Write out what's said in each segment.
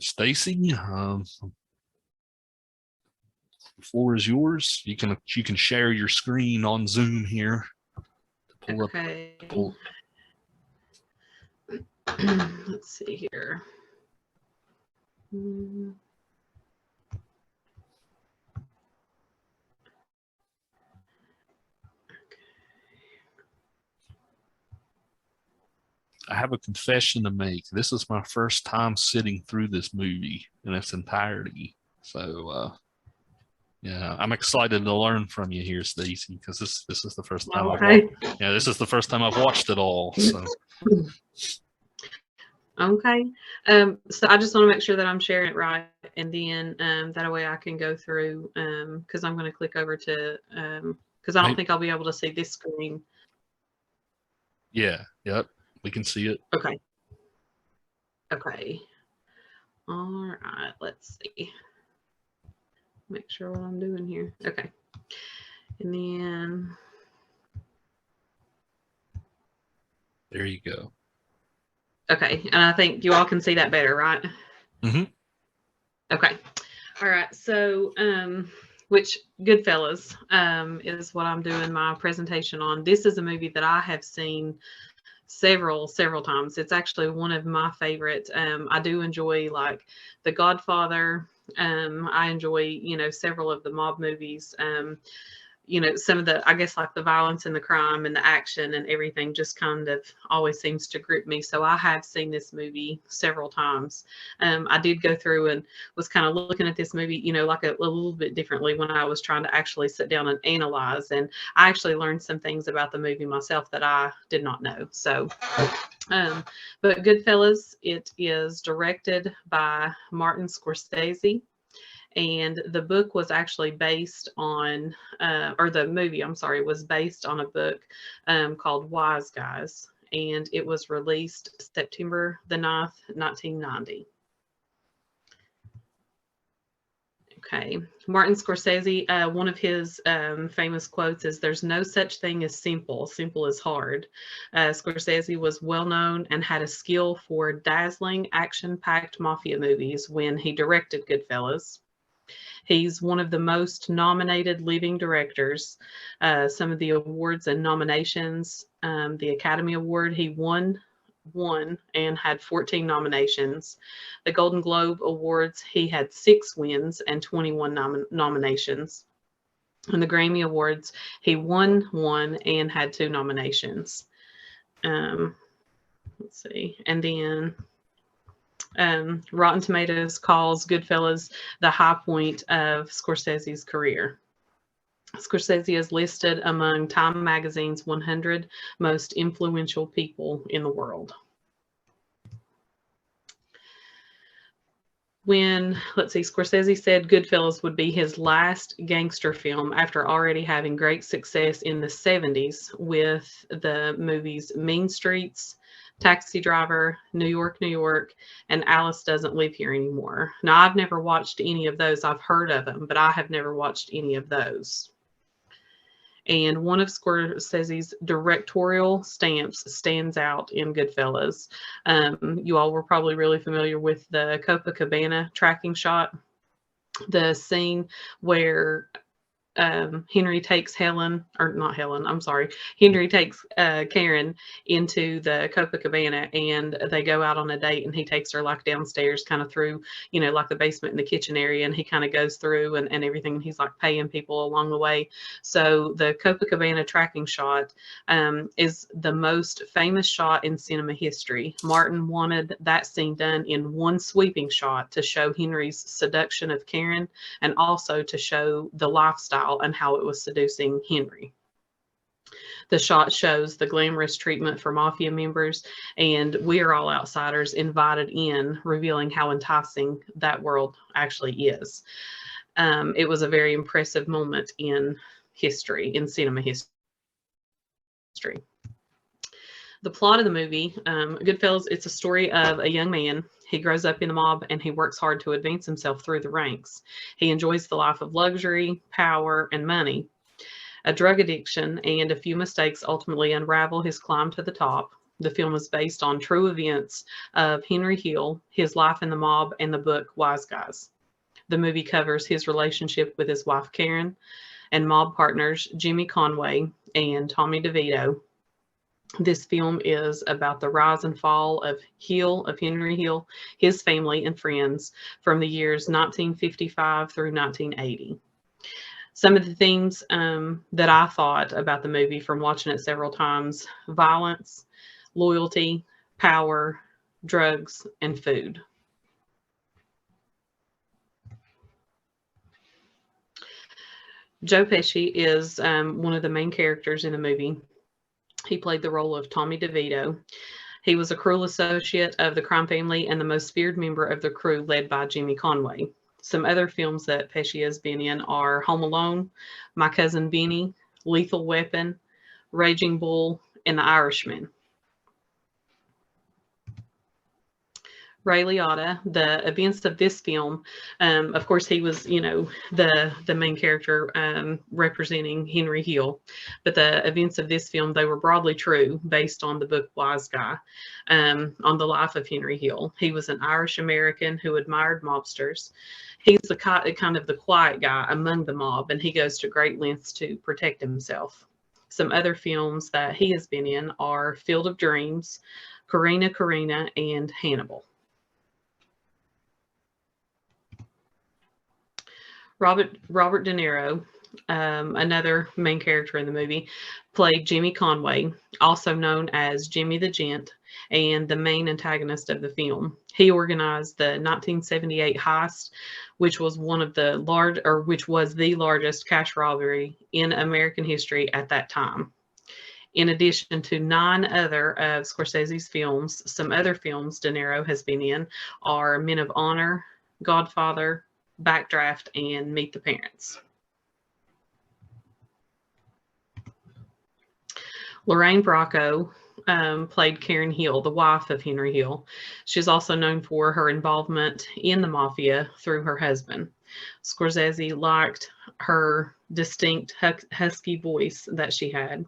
Stacy, the floor is yours. You can share your screen on Zoom here to pull okay. up. Let's see here. I have a confession to make. This is my first time sitting through this movie in its entirety. So, yeah, I'm excited to learn from you here, Stacy, because this is the first time this is the first time I've watched it all. So. Okay. So I just want to make sure that I'm sharing it right, and then that way I can go through because I'm going to click over to because I don't think I'll be able to see this screen. Yeah. Yep. We can see it. Okay. Okay. All right. Let's see. Make sure what I'm doing here. Okay. And then. There you go. Okay. And I think you all can see that better, right? Mm-hmm. Okay. All right. So, which Goodfellas is what I'm doing my presentation on. This is a movie that I have seen several times. It's actually one of my favorite. I do enjoy like The Godfather. I enjoy, several of the mob movies. Some of the, I guess, like the violence and the crime and the action and everything just kind of always seems to grip me. So I have seen this movie several times. I did go through and was kind of looking at this movie, like a little bit differently when I was trying to actually sit down and analyze. And I actually learned some things about the movie myself that I did not know. So, but Goodfellas, it is directed by Martin Scorsese. And the book was actually based on, or the movie, I'm sorry, was based on a book called Wise Guys. And it was released September the 9th, 1990. Okay. Martin Scorsese, one of his famous quotes is, "There's no such thing as simple. Simple is hard." Scorsese was well known and had a skill for dazzling, action-packed mafia movies when he directed Goodfellas. He's one of the most nominated living directors. Some of the awards and nominations, the Academy Award, he won and had 14 nominations. The Golden Globe Awards, he had 6 wins and 21 nominations. And the Grammy Awards, he won 1 and had 2 nominations. Let's see. And then Rotten Tomatoes calls Goodfellas the high point of Scorsese's career. Scorsese is listed among Time Magazine's 100 most influential people in the world. Scorsese said Goodfellas would be his last gangster film after already having great success in the 70s with the movies Mean Streets, Taxi Driver, New York, New York, and Alice Doesn't Live Here Anymore. Now, I've never watched any of those. I've heard of them, but I have never watched any of those. And one of Scorsese's directorial stamps stands out in Goodfellas. You all were probably really familiar with the Copacabana tracking shot, the scene where Henry takes Henry takes Karen into the Copacabana, and they go out on a date, and he takes her like downstairs kind of through, like the basement and the kitchen area, and he kind of goes through and everything. And he's like paying people along the way. So the Copacabana tracking shot is the most famous shot in cinema history. Martin wanted that scene done in one sweeping shot to show Henry's seduction of Karen, and also to show the lifestyle and how it was seducing Henry. The shot shows the glamorous treatment for mafia members, and we are all outsiders invited in, revealing how enticing that world actually is. It was a very impressive moment in history, in cinema history. The plot of the movie, Goodfellas, it's a story of a young man. He grows up in the mob, and he works hard to advance himself through the ranks. He enjoys the life of luxury, power, and money. A drug addiction and a few mistakes ultimately unravel his climb to the top. The film is based on true events of Henry Hill, his life in the mob, and the book Wise Guys. The movie covers his relationship with his wife Karen and mob partners Jimmy Conway and Tommy DeVito. This film is about the rise and fall of Henry Hill, his family, and friends from the years 1955 through 1980. Some of the themes that I thought about the movie from watching it several times: violence, loyalty, power, drugs, and food. Joe Pesci is one of the main characters in the movie. He played the role of Tommy DeVito. He was a cruel associate of the crime family and the most feared member of the crew, led by Jimmy Conway. Some other films that Pesci has been in are Home Alone, My Cousin Vinny, Lethal Weapon, Raging Bull, and The Irishman. Ray Liotta, the events of this film, of course, he was, the main character representing Henry Hill. But the events of this film, they were broadly true, based on the book Wise Guy, on the life of Henry Hill. He was an Irish American who admired mobsters. He's kind of the quiet guy among the mob, and he goes to great lengths to protect himself. Some other films that he has been in are Field of Dreams, Karina, and Hannibal. Robert De Niro, another main character in the movie, played Jimmy Conway, also known as Jimmy the Gent, and the main antagonist of the film. He organized the 1978 heist, which was the largest cash robbery in American history at that time. In addition to 9 other of Scorsese's films, some other films De Niro has been in are Men of Honor, Godfather, Backdraft, and Meet the Parents. Lorraine Bracco played Karen Hill, the wife of Henry Hill. She's also known for her involvement in the mafia through her husband. Scorsese liked her distinct husky voice that she had.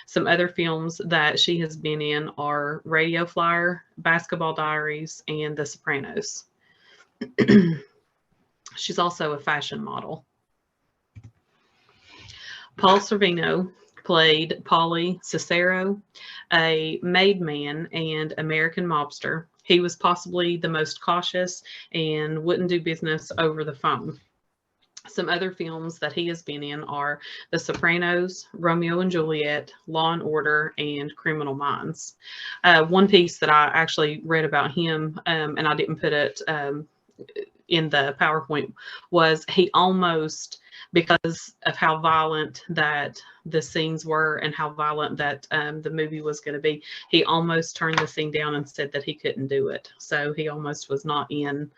Some other films that she has been in are Radio Flyer, Basketball Diaries, and The Sopranos. She's also a fashion model. Paul Sorvino played Paulie Cicero, a made man and American mobster. He was possibly the most cautious and wouldn't do business over the phone. Some other films that he has been in are The Sopranos, Romeo and Juliet, Law and Order, and Criminal Minds. One piece that I actually read about him, and I didn't put it in the PowerPoint, was he almost, because of how violent that the scenes were and how violent that the movie was going to be, he almost turned the scene down and said that he couldn't do it. So he almost was not in.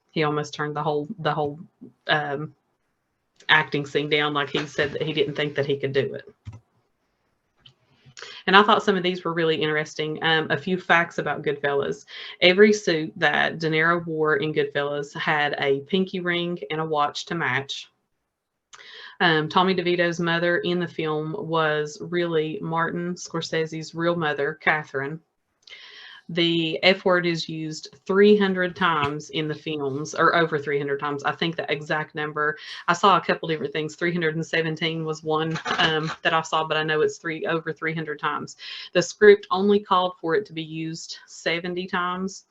He almost turned the whole acting scene down, like he said that he didn't think that he could do it. And I thought some of these were really interesting. A few facts about Goodfellas. Every suit that De Niro wore in Goodfellas had a pinky ring and a watch to match. Tommy DeVito's mother in the film was really Martin Scorsese's real mother, Catherine. The F word is used 300 times in the films, or over 300 times. I think the exact number, I saw a couple different things. 317 was one that I saw, but I know it's over 300 times. The script only called for it to be used 70 times,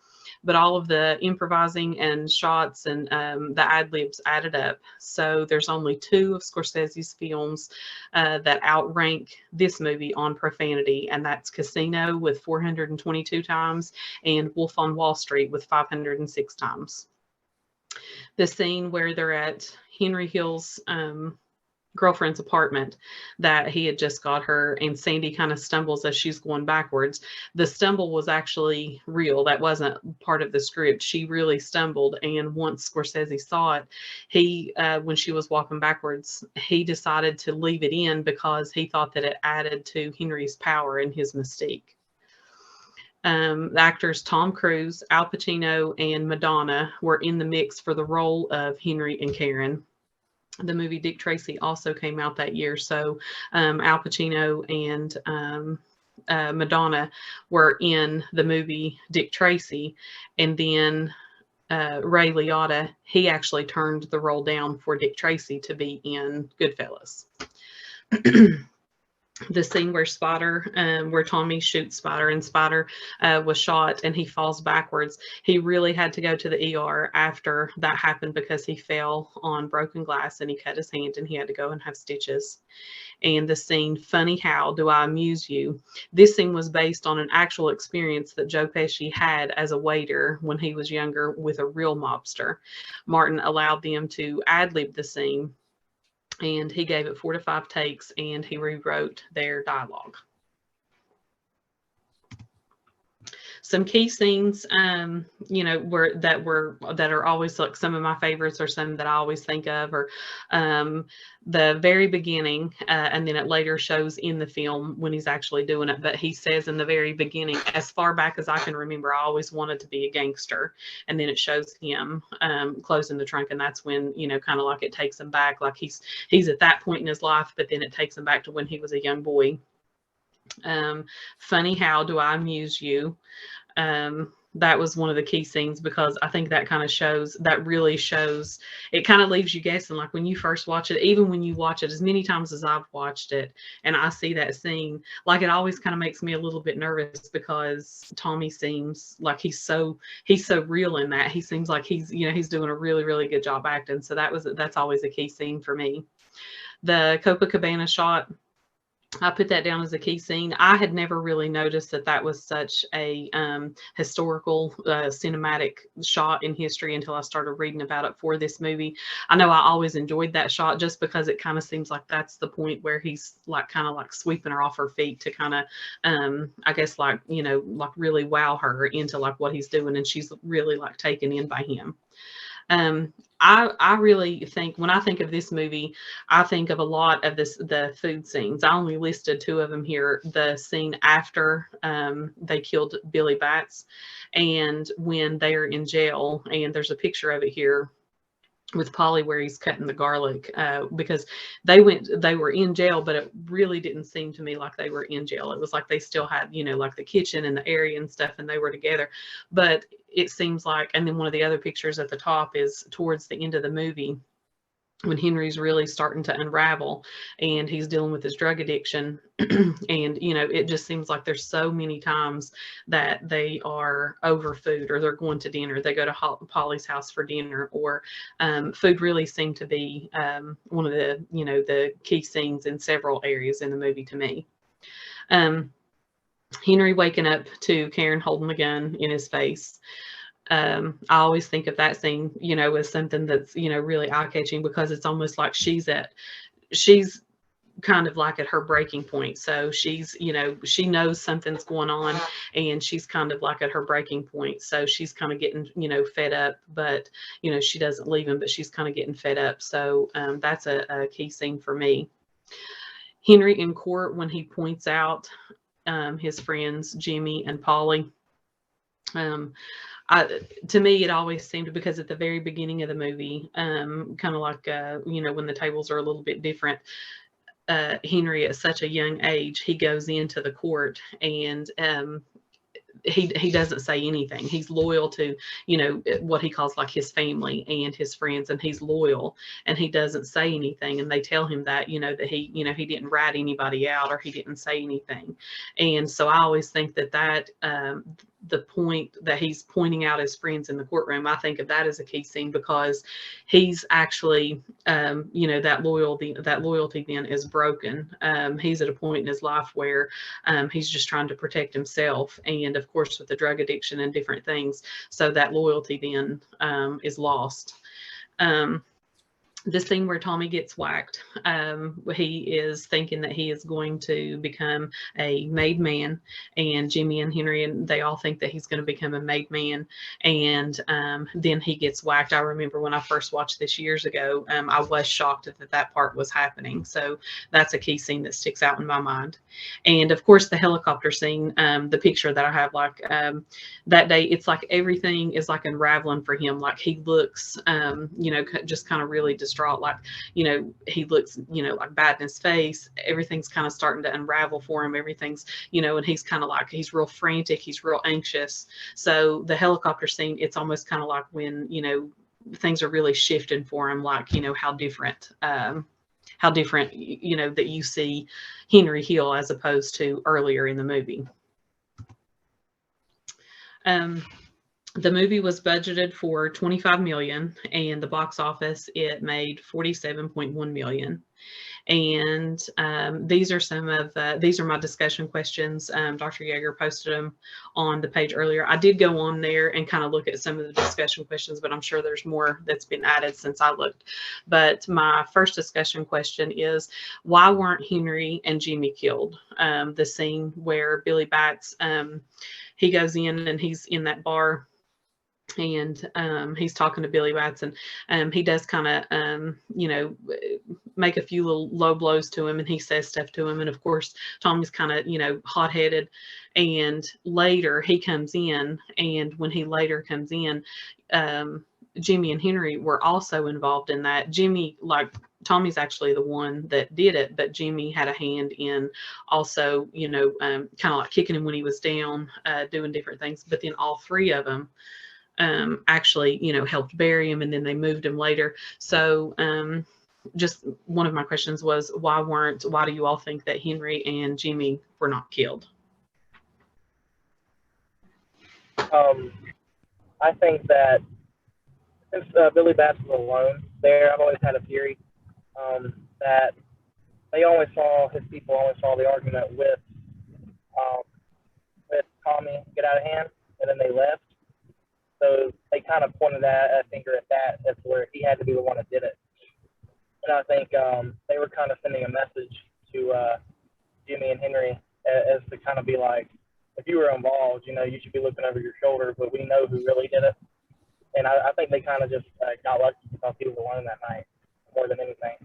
but all of the improvising and shots and the ad-libs added up. So there's only 2 of Scorsese's films that outrank this movie on profanity, and that's Casino with 422 times and Wolf on Wall Street with 506 times. The scene where they're at Henry Hill's girlfriend's apartment that he had just got her, and Sandy kind of stumbles as she's going backwards. The stumble was actually real. That wasn't part of the script. She really stumbled, and once Scorsese saw it, he when she was walking backwards, he decided to leave it in because he thought that it added to Henry's power and his mystique. The actors Tom Cruise, Al Pacino, and Madonna were in the mix for the role of Henry and Karen. The movie Dick Tracy also came out that year, so Al Pacino and Madonna were in the movie Dick Tracy, and then Ray Liotta, he actually turned the role down for Dick Tracy to be in Goodfellas. The scene where where Tommy shoots Spider, and Spider was shot and he falls backwards. He really had to go to the ER after that happened because he fell on broken glass and he cut his hand and he had to go and have stitches. And the scene, Funny How Do I Amuse You? This scene was based on an actual experience that Joe Pesci had as a waiter when he was younger with a real mobster. Martin allowed them to ad-lib the scene, and he gave it 4 to 5 takes, and he rewrote their dialogue. Some key scenes, you know, that are always like some of my favorites, or some that I always think of, or the very beginning, and then it later shows in the film when he's actually doing it. But he says in the very beginning, as far back as I can remember, I always wanted to be a gangster. And then it shows him closing the trunk, and that's when, you know, kind of like it takes him back, like he's at that point in his life, but then it takes him back to when he was a young boy. Funny How Do I Amuse You? That was one of the key scenes, because I think that kind of shows, that really shows, it kind of leaves you guessing, like when you first watch it, even when you watch it as many times as I've watched it, and I see that scene, like it always kind of makes me a little bit nervous, because Tommy seems like he's so real in that. He seems like he's, you know, he's doing a really, really good job acting. So that's always a key scene for me. The Copacabana shot, I put that down as a key scene. I had never really noticed that was such a historical cinematic shot in history until I started reading about it for this movie. I know I always enjoyed that shot just because it kind of seems like that's the point where he's like kind of like sweeping her off her feet to kind of, I guess, like, you know, like really wow her into like what he's doing, and she's really like taken in by him. I really think when I think of this movie, I think of a lot of the food scenes. I only listed 2 of them here. The scene after they killed Billy Batts, and when they're in jail, and there's a picture of it here with Polly where he's cutting the garlic, because they were in jail, but it really didn't seem to me like they were in jail. It was like they still had, you know, like the kitchen and the area and stuff, and they were together. But it seems like, and then one of the other pictures at the top is towards the end of the movie, when Henry's really starting to unravel and he's dealing with his drug addiction. And, you know, it just seems like there's so many times that they are over food, or they're going to dinner. They go to Polly's house for dinner, or food really seemed to be one of the, you know, the key scenes in several areas in the movie to me. Henry waking up to Karen holding the gun in his face. I always think of that scene, you know, as something that's, you know, really eye-catching, because it's almost like she's kind of like at her breaking point. So she's, you know, she knows something's going on, and she's kind of like at her breaking point. So she's kind of getting, you know, fed up, but, you know, she doesn't leave him, but she's kind of getting fed up. So that's a key scene for me. Henry in court, when he points out his friends, Jimmy and Polly, to me, it always seemed, because at the very beginning of the movie, kind of like, you know, when the tables are a little bit different, Henry at such a young age, he goes into the court, and he doesn't say anything. He's loyal to, you know, what he calls like his family and his friends, and he's loyal, and he doesn't say anything. And they tell him that, you know, that he, you know, he didn't rat anybody out, or he didn't say anything. And so I always think that the point that he's pointing out his friends in the courtroom, I think of that as a key scene, because he's actually, you know, that loyalty then is broken. He's at a point in his life where he's just trying to protect himself, and of course with the drug addiction and different things, so that loyalty then is lost. The scene where Tommy gets whacked, he is thinking that he is going to become a made man, and Jimmy and Henry, and they all think that he's going to become a made man, and then he gets whacked. I remember when I first watched this years ago, I was shocked that part was happening. So that's a key scene that sticks out in my mind. And of course the helicopter scene, the picture that I have, like that day, it's like everything is like unraveling for him. Like he looks, you know, just kind of really distraught. distraught, like, you know, he looks, you know, like bad in his face. Everything's kind of starting to unravel for him. Everything's, you know, and he's kind of like, he's real frantic. He's real anxious. So the helicopter scene, it's almost kind of like when, you know, things are really shifting for him, like, you know, how different, you know, that you see Henry Hill as opposed to earlier in the movie. The movie was budgeted for $25 million, and the box office, it made $47.1 million. And these are some of these are my discussion questions. Dr. Yeager posted them on the page earlier. I did go on there and kind of look at some of the discussion questions, but I'm sure there's more that's been added since I looked. But my first discussion question is, why weren't Henry and Jimmy killed? The scene where Billy Batts, he goes in and he's in that bar, and he's talking to Billy Batts, and he does kind of, you know, make a few little low blows to him, and he says stuff to him. And of course, Tommy's kind of, you know, hot-headed. And later he comes in, and when he later comes in, Jimmy and Henry were also involved in that. Jimmy, like, Tommy's actually the one that did it, but Jimmy had a hand in also, you know, kind of like kicking him when he was down, doing different things. But then all three of them actually, you know, helped bury him, and then they moved him later. So just one of my questions was, why do you all think that Henry and Jimmy were not killed? I think that since Billy Batts was alone there, I've always had a theory that his people only saw the argument with Tommy get out of hand, and then they left. So they kind of pointed a finger at that as where he had to be the one that did it. And I think they were kind of sending a message to Jimmy and Henry as to kind of be like, if you were involved, you know, you should be looking over your shoulder, but we know who really did it. And I think they kind of just got lucky because he was alone that night more than anything.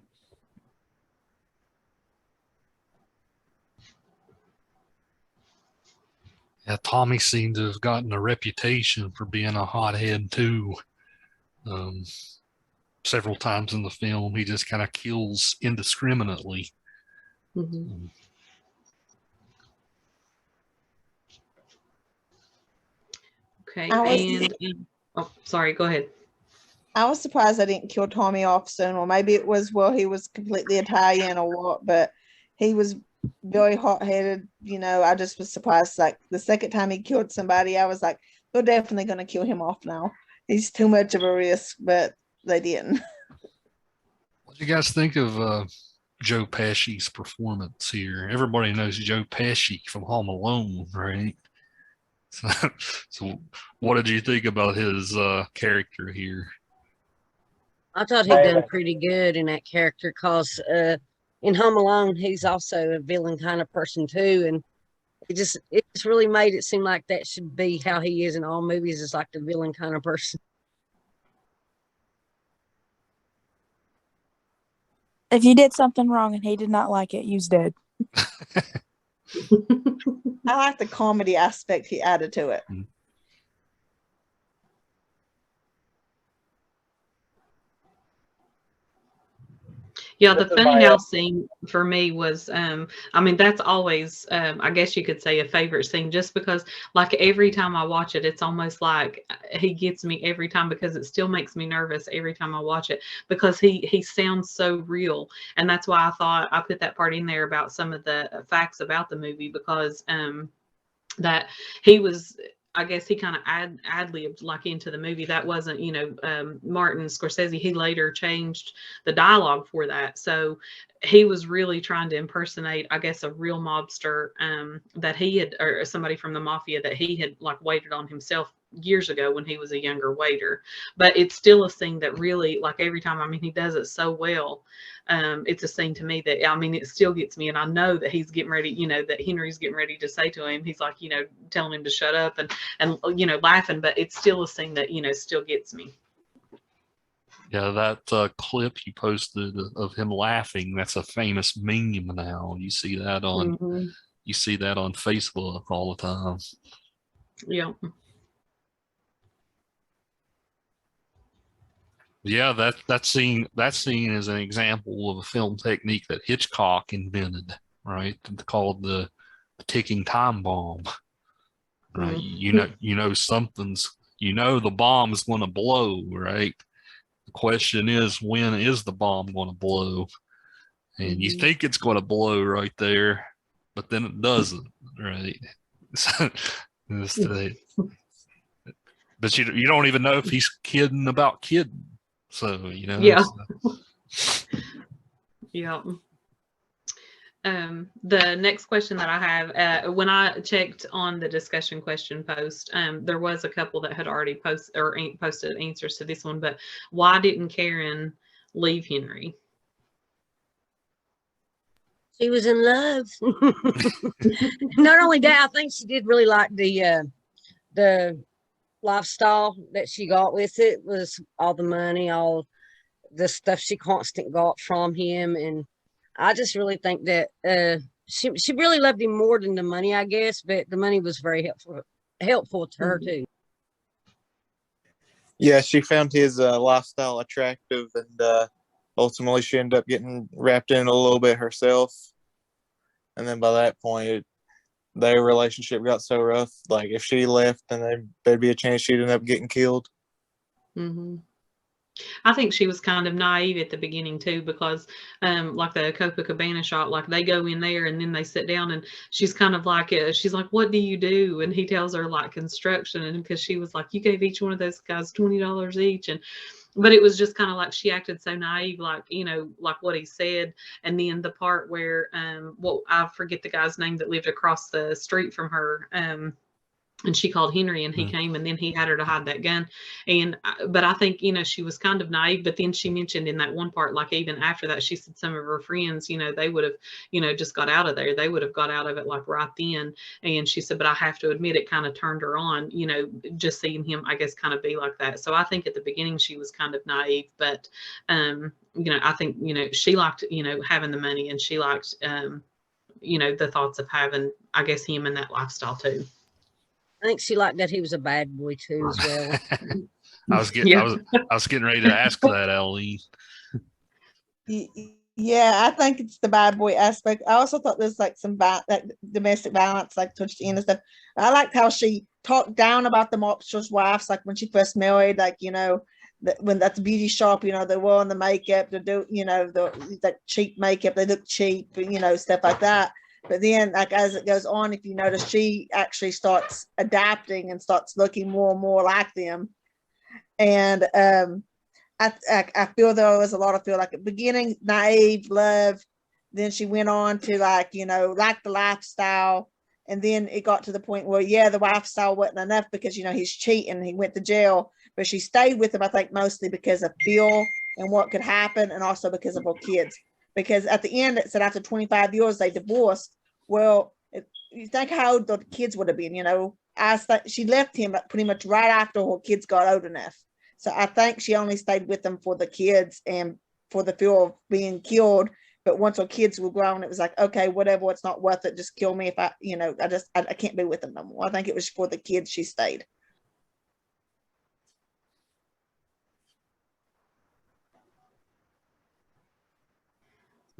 Yeah, Tommy seemed to have gotten a reputation for being a hothead too. Several times in the film, he just kind of kills indiscriminately. Mm-hmm. Okay, oh, sorry, go ahead. I was surprised they didn't kill Tommy off soon, or maybe it was, well, he was completely Italian or what, but he was very hot-headed. You know, I just was surprised. Like, the second time he killed somebody, I was like, they're definitely going to kill him off now. He's too much of a risk, but they didn't. What do you guys think of Joe Pesci's performance here? Everybody knows Joe Pesci from Home Alone, right? So what did you think about his character here? I thought he'd done pretty good in that character, because in Home Alone, he's also a villain kind of person too, and it just really made it seem like that should be how he is in all movies, is like the villain kind of person. If you did something wrong and he did not like it, you's dead. I like the comedy aspect he added to it. Mm-hmm. Yeah, the funny house scene for me was, I mean, that's always, I guess you could say, a favorite scene, just because, like, every time I watch it, it's almost like he gets me every time, because it still makes me nervous every time I watch it, because he sounds so real. And that's why I thought I put that part in there about some of the facts about the movie, because that he was, I guess he kind of ad-libbed like into the movie. That wasn't, you know, Martin Scorsese, he later changed the dialogue for that. So he was really trying to impersonate, I guess, a real mobster that he had, or somebody from the mafia that he had like waited on himself years ago when he was a younger waiter. But it's still a scene that really, like, every time, I mean, he does it so well. It's a scene to me that, I mean, it still gets me, and I know that he's getting ready, you know, that Henry's getting ready to say to him, he's like, you know, telling him to shut up and you know, laughing, but it's still a scene that, you know, still gets me. Yeah, that clip you posted of him laughing, that's a famous meme now. You see that on you see that on Facebook all the time. Yeah. Yeah, that scene is an example of a film technique that Hitchcock invented, right? Called the ticking time bomb. Right. The bomb is going to blow, right? The question is, when is the bomb going to blow? And you think it's going to blow right there, but then it doesn't, right? So, but you don't even know if he's kidding about kidding. So, Yeah. Yeah. The next question that I have, when I checked on the discussion question post, there was a couple that had already posted answers to this one, but why didn't Karen leave Henry? She was in love. Not only that, I think she did really like the lifestyle that she got with it. Was all the money, all the stuff she constantly got from him, and I just really think that she really loved him more than the money, I guess. But the money was very helpful to her too. Yeah, she found his lifestyle attractive, and ultimately she ended up getting wrapped in it a little bit herself. And then by that point, their relationship got so rough. Like if she left, then there'd be a chance she'd end up getting killed. I think she was kind of naive at the beginning too, because like the Copacabana shot, like they go in there and then they sit down and she's kind of like, she's like, what do you do? And he tells her like construction, and because she was like, you gave each one of those guys $20 each. But it was just kind of like she acted so naive, like, like what he said. And then the part where, I forget the guy's name that lived across the street from her, and she called Henry, and he came, and then he had her to hide that gun. But I think, she was kind of naive. But then she mentioned in that one part, like even after that, she said some of her friends, they would have, just got out of there. They would have got out of it like right then. And she said, but I have to admit, it kind of turned her on, just seeing him, I guess, kind of be like that. So I think at the beginning she was kind of naive, but, I think, she liked, having the money, and she liked, the thoughts of having, I guess, him in that lifestyle too. I think she liked that he was a bad boy too, as well. I was getting ready to ask that, Ellie. Yeah, I think it's the bad boy aspect. I also thought there's like some domestic violence, like towards the end and stuff. I liked how she talked down about the mobster's wives, like when she first married, like when that's the beauty shop, they wore on the makeup, to do, that cheap makeup, they look cheap, stuff like that. But then, like as it goes on, if you notice, she actually starts adapting and starts looking more and more like them. And I feel there was a lot of like at the beginning, naive love. Then she went on to like the lifestyle, and then it got to the point where the lifestyle wasn't enough because he's cheating. He went to jail, but she stayed with him. I think mostly because of Phil and what could happen, and also because of her kids. Because at the end, it said after 25 years, they divorced. Well, you think how old the kids would have been, she left him pretty much right after her kids got old enough. So I think she only stayed with him for the kids and for the fear of being killed. But once her kids were grown, it was like, okay, whatever, it's not worth it. Just kill me if I can't be with them no more. I think it was for the kids she stayed.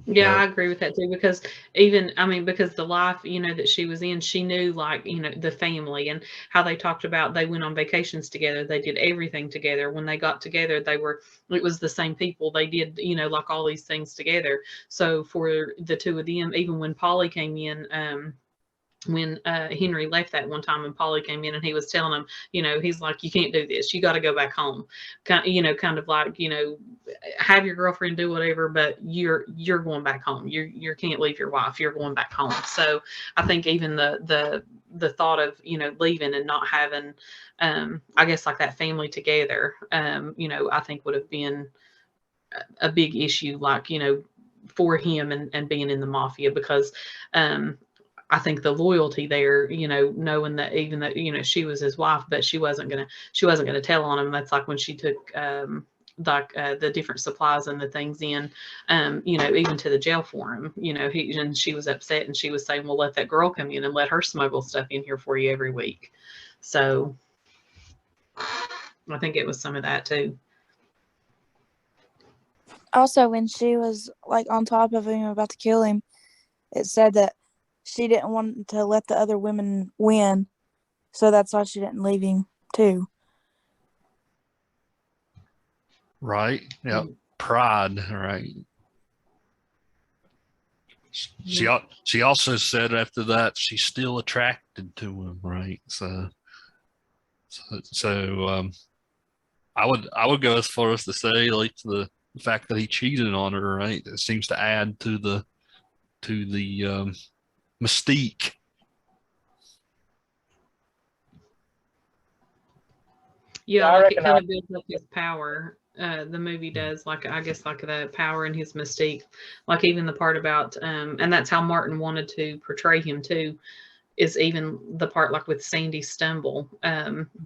Yeah, I agree with that too, because because the life, that she was in, she knew like, the family and how they talked about, they went on vacations together. They did everything together. When they got together, it was the same people. They did, like all these things together. So for the two of them, even when Polly came in, when Henry left that one time and Polly came in and he was telling him, he's like, you can't do this. You got to go back home. Kind of like, have your girlfriend do whatever, but you're going back home. You can't leave your wife. You're going back home. So I think even the thought of, leaving and not having, I guess like that family together, I think would have been a big issue, like, for him and being in the mafia, because, I think the loyalty there, knowing that even that, she was his wife, but she wasn't gonna tell on him. That's like when she took the different supplies and the things in, even to the jail for him. And she was upset, and she was saying, well, let that girl come in and let her smuggle stuff in here for you every week. So I think it was some of that too. Also, when she was like on top of him about to kill him, it said that she didn't want to let the other women win, so that's why she didn't leave him too. Right? Yeah. Pride, right? She also said after that she's still attracted to him, right? So I would go as far as to say like the fact that he cheated on her, right? It seems to add to the mystique. Yeah, I like it reckon kind of builds up his power. The movie does, like I guess, like the power and his mystique. Like even the part about, and that's how Martin wanted to portray him too. Is even the part like with Sandy Stumble,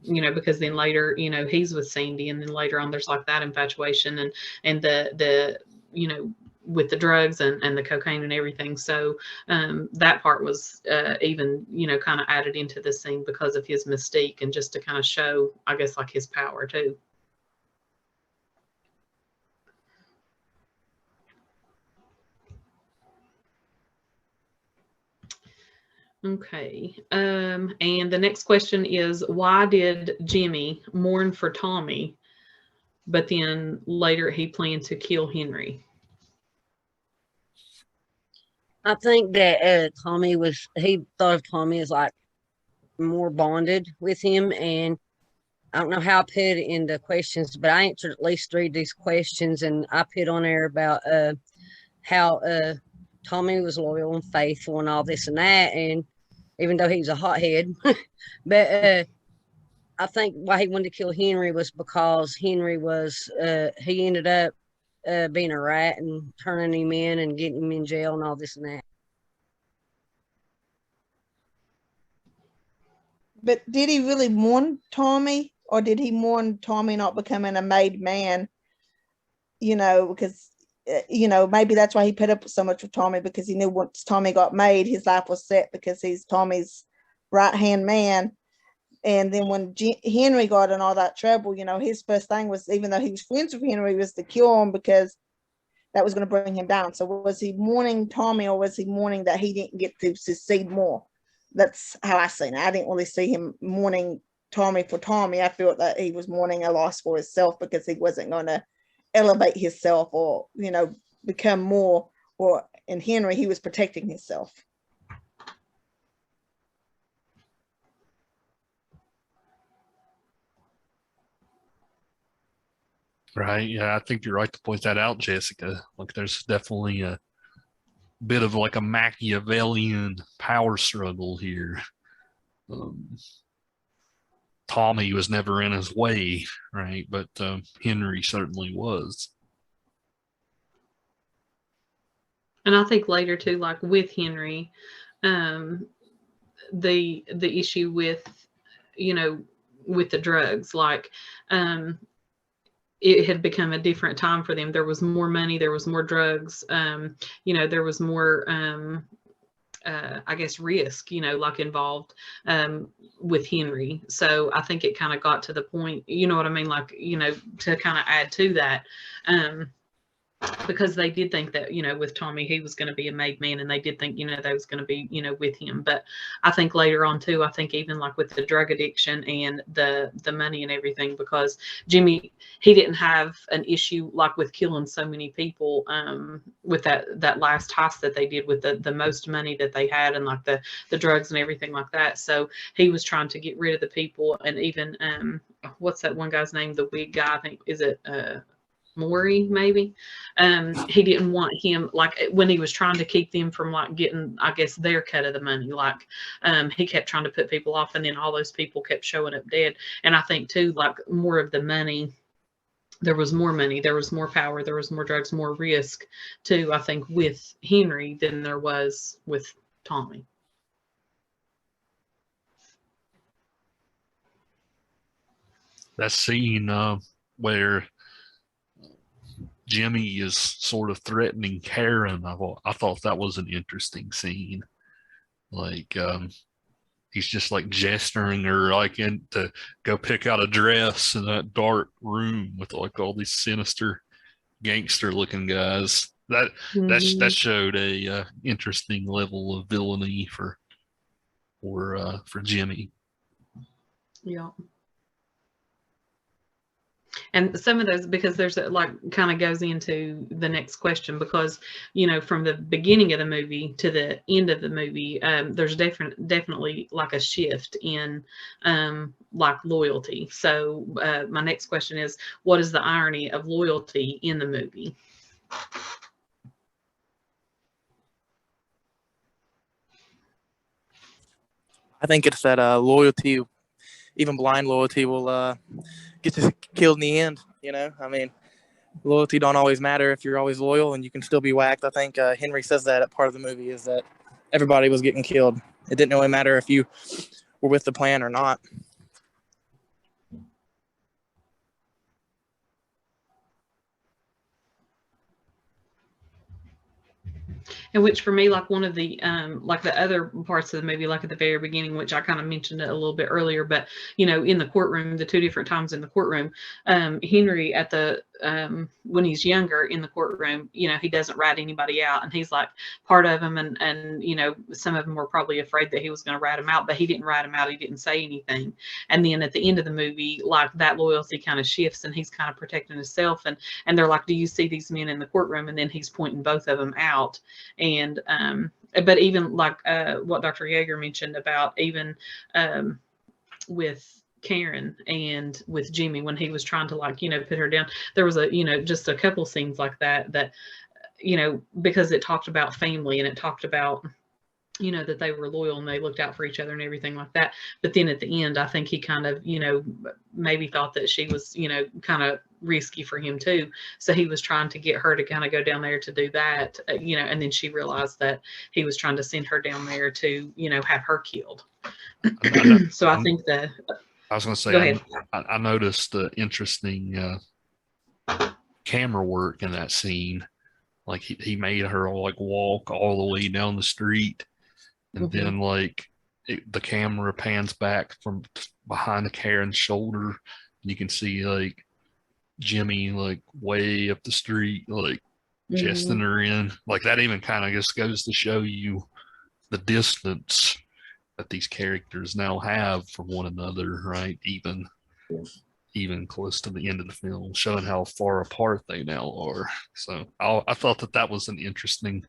you know, because then later, you know, he's with Sandy, and then later on there's like that infatuation and the you know, with the drugs and the cocaine and everything. So that part was even, you know, kind of added into the scene because of his mystique and just to kind of show, I guess, like his power too. Okay. And the next question is, why did Jimmy mourn for Tommy, but then later he planned to kill Henry? I think that he thought of Tommy as like more bonded with him. And I don't know how I put it in the questions, but I answered at least 3 of these questions. And I put on there about how Tommy was loyal and faithful and all this and that. And even though he was a hothead, but I think why he wanted to kill Henry was because Henry was, he ended up being a rat and turning him in and getting him in jail and all this and that. But did he really mourn Tommy, or did he mourn Tommy not becoming a made man? You know, because you know, maybe that's why he put up so much with Tommy, because he knew once Tommy got made, his life was set because he's Tommy's right hand man. And then when Henry got in all that trouble, you know, his first thing was, even though he was friends with Henry, was to kill him because that was going to bring him down. So was he mourning Tommy, or was he mourning that he didn't get to succeed more? That's how I seen it. I didn't really see him mourning Tommy for Tommy. I felt that he was mourning a loss for himself because he wasn't going to elevate himself or, you know, become more. Or in Henry, he was protecting himself. Right. Yeah, I think you're right to point that out, Jessica. Like there's definitely a bit of like a Machiavellian power struggle here. Tommy was never in his way, right? But Henry certainly was. And I think later too, like with Henry, the issue with, you know, with the drugs, like it had become a different time for them. There was more money, there was more drugs, you know, there was more I guess risk, you know, like involved with Henry. So I think it kind of got to the point, you know what I mean, like, you know, to kind of add to that, because they did think that, you know, with Tommy, he was going to be a made man, and they did think, you know, they was going to be, you know, with him. But I think later on too, I think even like with the drug addiction and the money and everything, because Jimmy, he didn't have an issue like with killing so many people with that last heist that they did with the most money that they had, and like the drugs and everything like that. So he was trying to get rid of the people. And even what's that one guy's name, the wig guy, I think, is it Maury, maybe. He didn't want him, like when he was trying to keep them from like getting, I guess, their cut of the money, like he kept trying to put people off, and then all those people kept showing up dead. And I think too, like more of the money, there was more money, there was more power, there was more drugs, more risk too, I think, with Henry than there was with Tommy. That scene where Jimmy is sort of threatening Karen, I thought that was an interesting scene. Like he's just like gesturing her like in to go pick out a dress in that dark room with like all these sinister gangster looking guys. That Mhm. showed a interesting level of villainy for Jimmy. Yeah. And some of those, because there's like kind of goes into the next question, because from the beginning of the movie to the end of the movie, there's definitely like a shift in like loyalty. So my next question is, what is the irony of loyalty in the movie? I think it's that loyalty, even blind loyalty, will get you killed in the end. I mean, loyalty don't always matter if you're always loyal, and you can still be whacked. I think Henry says that at part of the movie, is that everybody was getting killed. It didn't really matter if you were with the plan or not. And which for me, like one of the like the other parts of the movie, like at the very beginning, which I kind of mentioned it a little bit earlier, but in the courtroom, the two different times in the courtroom, Henry at the when he's younger in the courtroom, he doesn't rat anybody out, and he's like part of them, and some of them were probably afraid that he was going to rat him out, but he didn't rat him out. He didn't say anything. And then at the end of the movie, like that loyalty kind of shifts, and he's kind of protecting himself, and they're like, "Do you see these men in the courtroom?" And then he's pointing both of them out. And but even like what Dr. Yeager mentioned about even with Karen and with Jimmy, when he was trying to like put her down, there was a just a couple scenes like that because it talked about family, and it talked about that they were loyal and they looked out for each other and everything like that. But then at the end, I think he kind of maybe thought that she was kind of risky for him too, so he was trying to get her to kind of go down there to do that, and then she realized that he was trying to send her down there to have her killed. So I think that I was going to say, go ahead. I noticed the interesting camera work in that scene. Like he made her like walk all the way down the street, and then like the camera pans back from behind the Karen's shoulder, and you can see like Jimmy like way up the street, like jesting her in. Like that even kind of just goes to show you the distance that these characters now have from one another, right? Even close to the end of the film, showing how far apart they now are. So I thought that was an interesting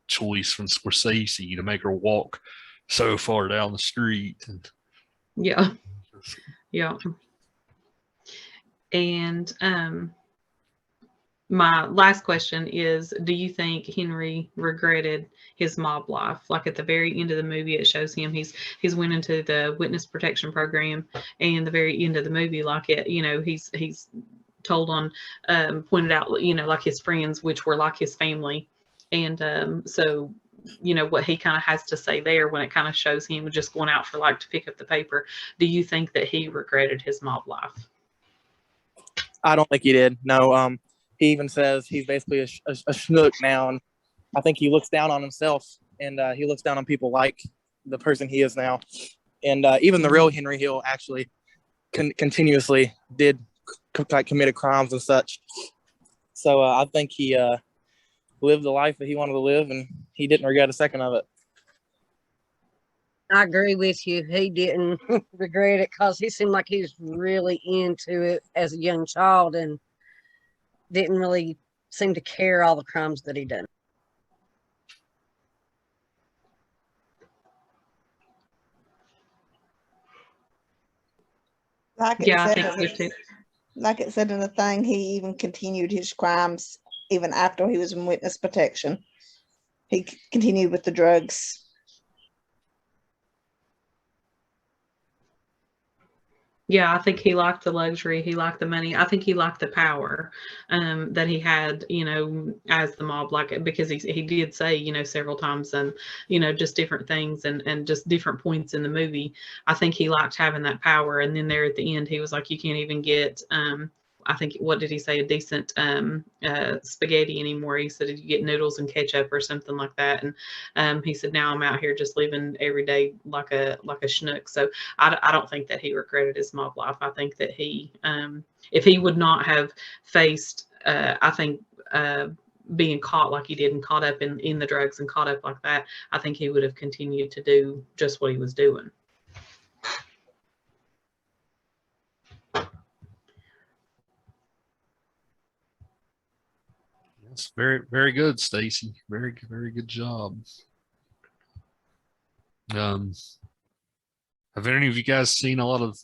choice from Scorsese to make her walk so far down the street. Yeah. And my last question is, do you think Henry regretted his mob life? Like at the very end of the movie, it shows him he's went into the witness protection program, and the very end of the movie, like he's told on pointed out like his friends, which were like his family, and so what he kind of has to say there, when it kind of shows him just going out for like to pick up the paper. Do you think that he regretted his mob life? I don't think he did. No. He even says he's basically a schnook now, and I think he looks down on himself, and he looks down on people like the person he is now. And even the real Henry Hill actually continuously did committed crimes and such. So I think he lived the life that he wanted to live, and he didn't regret a second of it. I agree with you. He didn't regret it, because he seemed like he was really into it as a young child and didn't really seem to care all the crimes that he done. Like Yeah, I think so too. Like it said in the thing, he even continued his crimes even after he was in witness protection. He continued with the drugs. Yeah, I think he liked the luxury. He liked the money. I think he liked the power that he had, as the mob, like, because he did say, several times, and, just different things and just different points in the movie. I think he liked having that power. And then there at the end, he was like, you can't even get, I think, what did he say? A decent spaghetti anymore. He said, you get noodles and ketchup or something like that. And he said, now I'm out here just living every day like a schnook. So I don't think that he regretted his mob life. I think that he, if he would not have faced, I think being caught like he did and caught up in the drugs and caught up like that, I think he would have continued to do just what he was doing. That's very, very good, Stacy. Very, very good job. Have any of you guys seen a lot of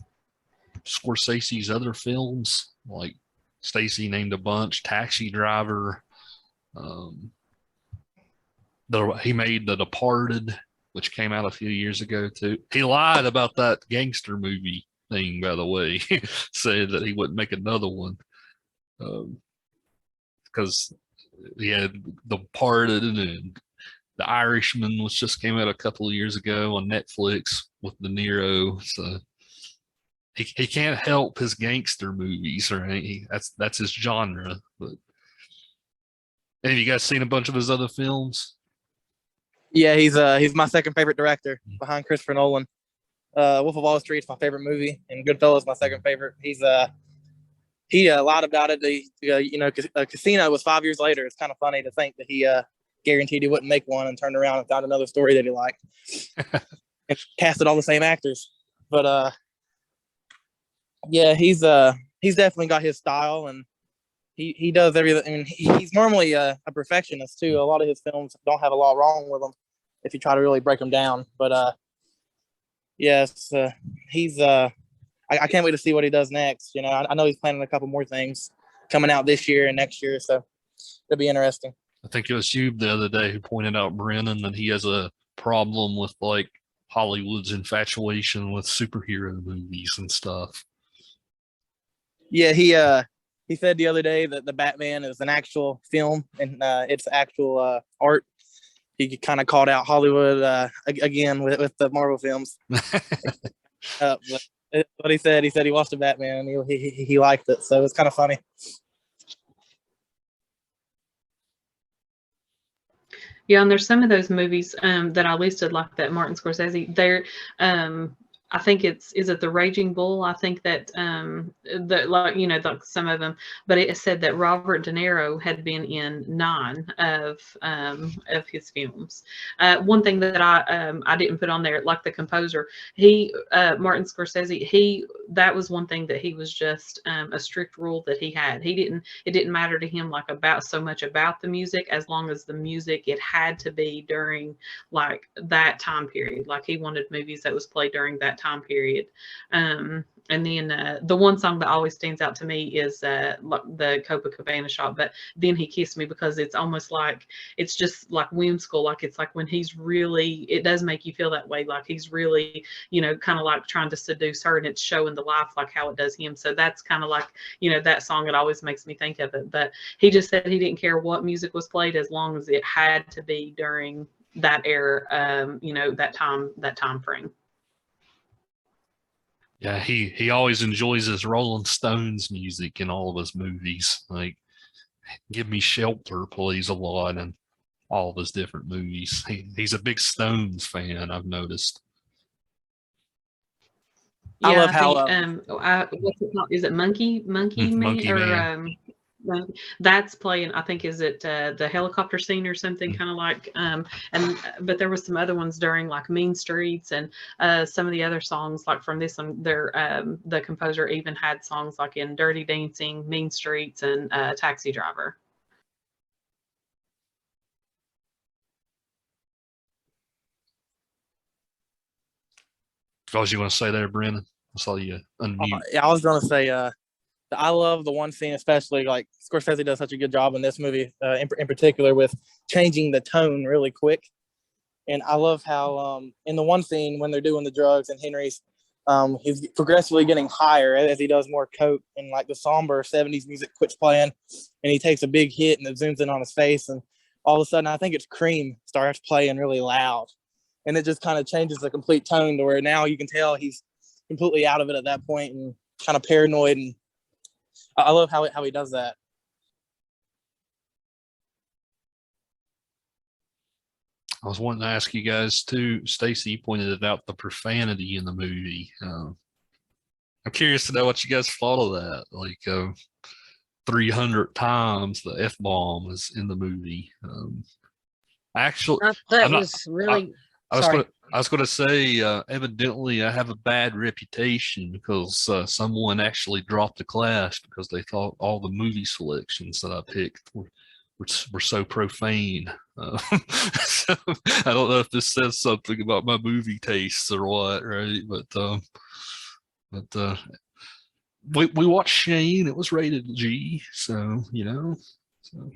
Scorsese's other films? Like Stacy named a bunch: Taxi Driver. He made The Departed, which came out a few years ago too. He lied about that gangster movie thing, by the way. Said that he wouldn't make another one because he had The Departed and The Irishman, which just came out a couple of years ago on Netflix with De Niro. So he can't help his gangster movies, right? That's his genre. But have you guys seen a bunch of his other films? Yeah, he's my second favorite director behind Christopher Nolan. Wolf of Wall Street is my favorite movie, and Goodfellas is my second favorite. He lied about it. Casino was 5 years later. It's kind of funny to think that he guaranteed he wouldn't make one and turned around and found another story that he liked and casted all the same actors. But yeah, he's definitely got his style, and he does everything. I mean, he's normally a perfectionist too. A lot of his films don't have a lot wrong with them if you try to really break them down. But yes, he's I can't wait to see what he does next. You know, I know he's planning a couple more things coming out this year and next year, so it'll be interesting. I think it was you the other day who pointed out, Brennan, that he has a problem with like Hollywood's infatuation with superhero movies and stuff. Yeah, he said the other day that the Batman is an actual film and it's actual art. He kind of called out Hollywood again with the Marvel films. But what he said he watched the Batman and he liked it, so it's kind of funny. Yeah, and there's some of those movies that I listed, like that Martin Scorsese. They're I think is it The Raging Bull? I think that like some of them, but it said that Robert De Niro had been in 9 of his films. One thing that I didn't put on there, like the composer, Martin Scorsese, that was one thing that he was just a strict rule that he had. It didn't matter to him like so much about the music, as long as the music, it had to be during like that time period. Like he wanted movies that was played during that time period. And then the one song that always stands out to me is the Copacabana shot, but Then He Kissed Me, because it's almost like, it's just like whimsical. Like it's like when he's really, it does make you feel that way. Like he's really, kind of like trying to seduce her, and it's showing the life, like how it does him. So that's kind of like, that song, it always makes me think of it. But he just said he didn't care what music was played, as long as it had to be during that era, that time frame. Yeah, he always enjoys his Rolling Stones music in all of his movies. Like Give Me Shelter plays a lot in all of his different movies. He's a big Stones fan, I've noticed. Yeah, I love how what's it called? Is it Monkey Man? Monkey Man. That's playing, I think, is it the helicopter scene or something, kind of like but there was some other ones during like Mean Streets, and some of the other songs like from this one, the composer even had songs like in Dirty Dancing, Mean Streets, and Taxi Driver. What was you want to say there, Brennan? I saw you unmute. Yeah, I was going to say I love the one scene, especially like Scorsese does such a good job in this movie, in particular, with changing the tone really quick. And I love how in the one scene when they're doing the drugs and Henry's, he's progressively getting higher as he does more coke, and like the somber 70s music quits playing, and he takes a big hit and it zooms in on his face, and all of a sudden I think it's Cream starts playing really loud, and it just kind of changes the complete tone to where now you can tell he's completely out of it at that point and kind of paranoid. And I love how he does that. I was wanting to ask you guys too. Stacy pointed it out, the profanity in the movie. I'm curious to know what you guys thought of that. Like, 300 times the F-bomb is in the movie. Actually, That I'm not. was really I was sorry. going. I was going to say, evidently, I have a bad reputation because someone actually dropped a class because they thought all the movie selections that I picked were so profane. So I don't know if this says something about my movie tastes or what, right? But we watched Shane. It was rated G, so you know. So.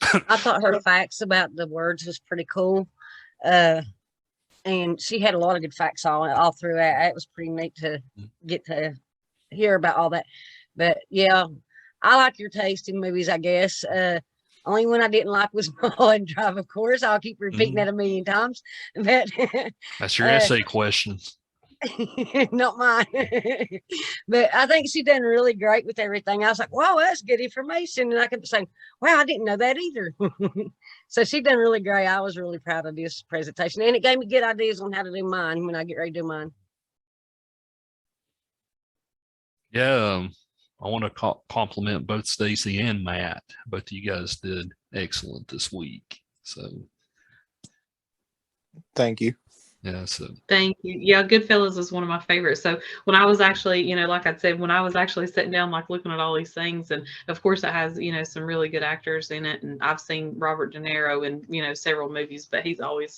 I thought her facts about the words was pretty cool. And she had a lot of good facts all through that. It was pretty neat to get to hear about all that. But yeah, I like your taste in movies, I guess. Only one I didn't like was Mulholland Drive, of course. I'll keep repeating that a million times. But that's your essay question. not mine. But I think she done really great with everything. I was like, wow, that's good information. And I kept saying, wow, I didn't know that either. So she done really great. I was really proud of this presentation. And it gave me good ideas on how to do mine when I get ready to do mine. Yeah, I want to compliment both Stacy and Matt. Both of you guys did excellent this week. So Thank you. yeah, so Thank you. Yeah, Goodfellas is one of my favorites. So when I was actually, like I said, when I was actually sitting down, like looking at all these things, and of course it has, some really good actors in it. And I've seen Robert De Niro in, several movies, but he's always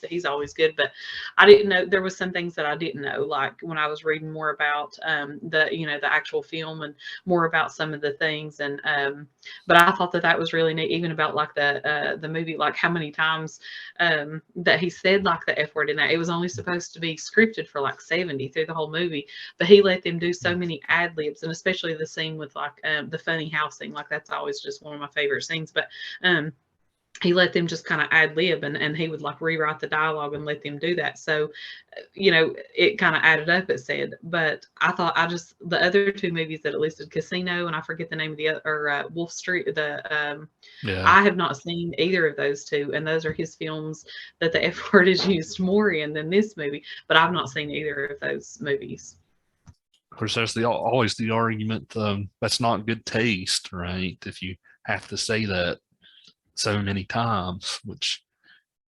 good. But I didn't know, there was some things that I didn't know, like when I was reading more about the actual film and more about some of the things. And but I thought that was really neat, even about like the movie, like how many times that he said like the F word in that. It was only supposed to be scripted for like 70 through the whole movie, but he let them do so many ad libs, and especially the scene with like the funny house scene. Like that's always just one of my favorite scenes. But he let them just kind of ad lib, and he would like rewrite the dialogue and let them do that. So, it kind of added up, it said. But I thought the other two movies that it listed, Casino, and I forget the name of the other, or Wolf Street, I have not seen either of those two. And those are his films that the F word is used more in than this movie. But I've not seen either of those movies. of course, there's always the argument that's not good taste, right? If you have to say that so many times, which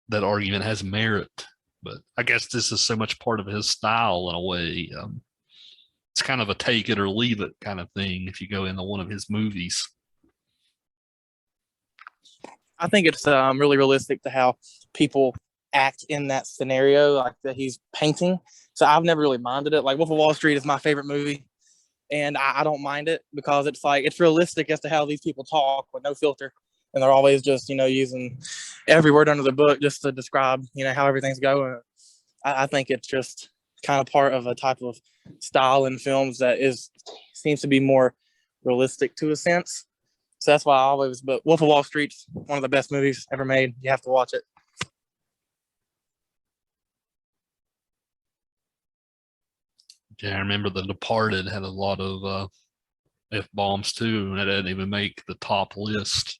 that argument has merit. But I guess this is so much part of his style in a way. It's kind of a take it or leave it kind of thing if you go into one of his movies. I think it's really realistic to how people act in that scenario, like that he's painting. So I've never really minded it. Like Wolf of Wall Street is my favorite movie, and I don't mind it because it's realistic as to how these people talk with no filter. And they're always just, using every word under the book just to describe, how everything's going. I think it's just kind of part of a type of style in films that seems to be more realistic to a sense. So that's why but Wolf of Wall Street's one of the best movies ever made. You have to watch it. Yeah, I remember The Departed had a lot of F-bombs too, and it didn't even make the top list.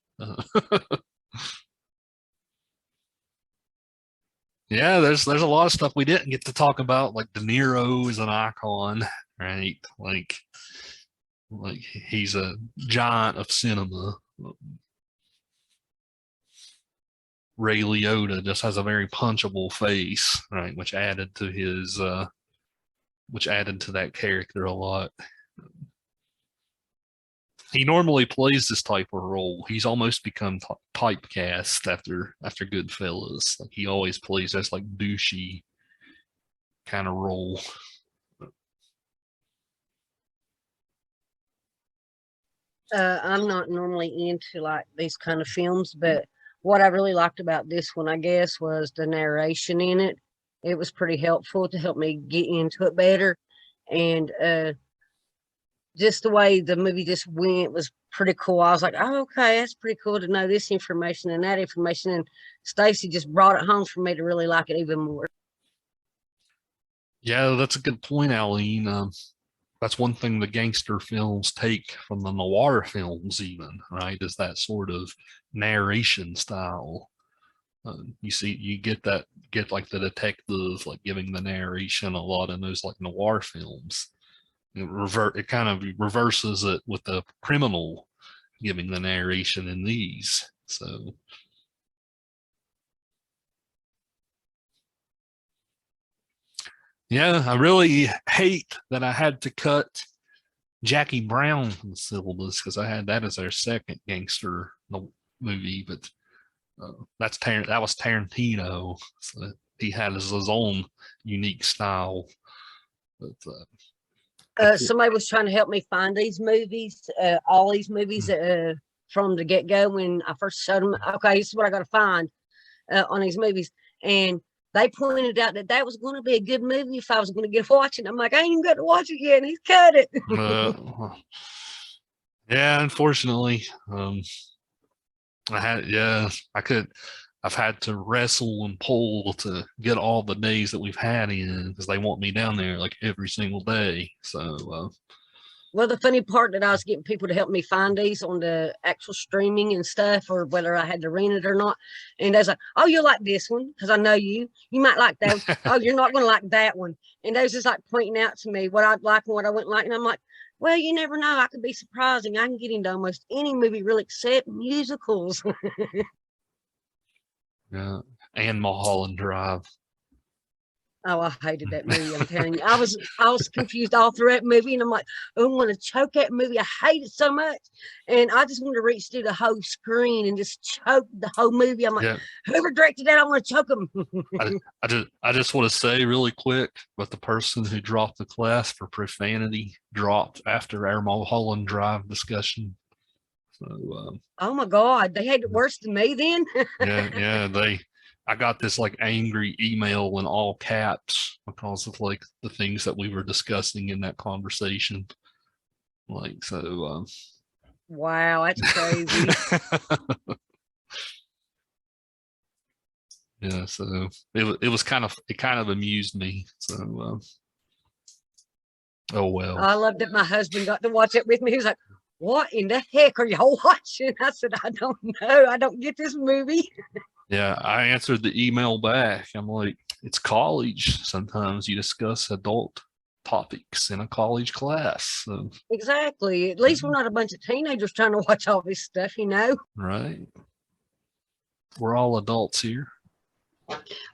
Yeah, there's a lot of stuff we didn't get to talk about, like De Niro is an icon, right? Like he's a giant of cinema. Ray Liotta just has a very punchable face, right? Which added to that character a lot. He normally plays this type of role. He's almost become typecast after Goodfellas. Like he always plays this like douchey kind of role. I'm not normally into like these kind of films, but what I really liked about this one, I guess, was the narration in it. It was pretty helpful to help me get into it better. And just the way the movie just went was pretty cool. I was like, oh, okay, that's pretty cool to know this information and that information. And Stacy just brought it home for me to really like it even more. Yeah, that's a good point, Aline. That's one thing the gangster films take from the noir films, even, right? Is that sort of narration style. You get like the detective like giving the narration a lot in those like noir films. It kind of reverses it with the criminal giving the narration in these. So yeah, I really hate that I had to cut Jackie Brown from the syllabus because I had that as our second gangster movie, but that was Tarantino, so he had his own unique style. But somebody was trying to help me find these movies, all these movies from the get-go when I first showed them. Okay, this is what I got to find on these movies, and they pointed out that was going to be a good movie if I was going to get watching. I'm like, I ain't even got to watch it yet, and he's cut it. Yeah, unfortunately, I've had to wrestle and pull to get all the days that we've had in because they want me down there like every single day. So, well, the funny part that I was getting people to help me find these on the actual streaming and stuff, or whether I had to rent it or not. And I was like, oh, you'll like this one because I know you might like that one. Oh, you're not going to like that one. And they was just like pointing out to me what I'd like and what I wouldn't like. And I'm like, well, you never know. I could be surprising. I can get into almost any movie, really, except musicals. yeah, and Mulholland Drive. Oh, I hated that movie. I'm telling you, I was confused all through that movie, and I'm like, oh, I'm going to choke that movie. I hate it so much, and I just want to reach through the whole screen and just choke the whole movie. I'm like, yeah. Whoever directed that, I want to choke them. I just want to say really quick, but the person who dropped the class for profanity dropped after our Mulholland Drive discussion. So, oh my God, they hate it worse than me then. yeah, I got this like angry email in all caps because of like the things that we were discussing in that conversation. Like, so, wow, that's crazy. Yeah, so it kind of amused me. So, oh well. I loved that my husband got to watch it with me. He was like, what in the heck are y'all watching? I said, I don't know. I don't get this movie. Yeah, I answered the email back. I'm like, it's college. Sometimes you discuss adult topics in a college class. So. Exactly. At least we're not a bunch of teenagers trying to watch all this stuff, you know? Right. We're all adults here.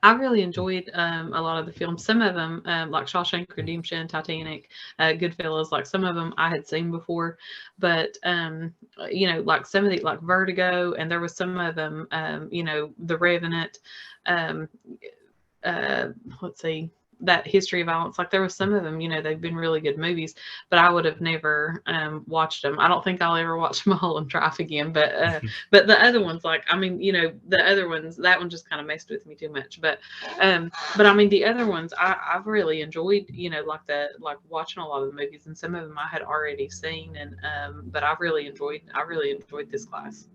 I really enjoyed a lot of the films. Some of them, like Shawshank Redemption, Titanic, Goodfellas, like some of them I had seen before, but you know, like some of the like Vertigo, and there was some of them, you know, The Revenant, let's see, that History of Violence. Like there was some of them, you know, they've been really good movies, but I would have never watched them. I don't think I'll ever watch Mulholland Drive again, but the other ones, like, I mean, you know, the other ones, that one just kind of messed with me too much, but I mean, the other ones I've really enjoyed, you know, like watching a lot of the movies, and some of them I had already seen, and but I really enjoyed this class.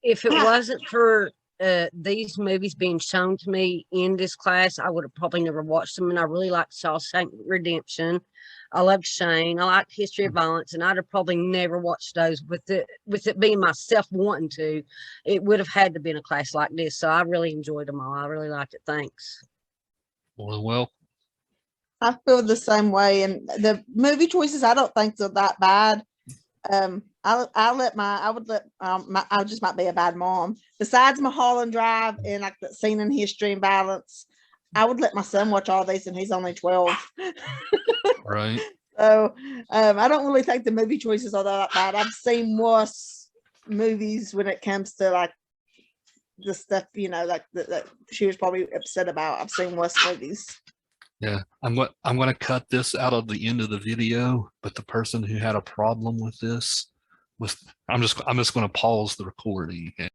If it wasn't for these movies being shown to me in this class, I would have probably never watched them. And I really liked Shawshank Redemption. I loved Shane. I liked History of Violence, and I'd have probably never watched those with it being myself wanting to. It would have had to be in a class like this. So I really enjoyed them all. I really liked it. Thanks. Well, I feel the same way, and the movie choices I don't think are that bad. I just might be a bad mom. Besides Mulholland Drive and like the scene in History and Violence, I would let my son watch all these, and he's only 12. Right. So I don't really think the movie choices are that bad. I've seen worse movies when it comes to like the stuff, you know, like that she was probably upset about. I've seen worse movies. Yeah, I'm going to cut this out of the end of the video, but the person who had a problem with this I'm just going to pause the recording.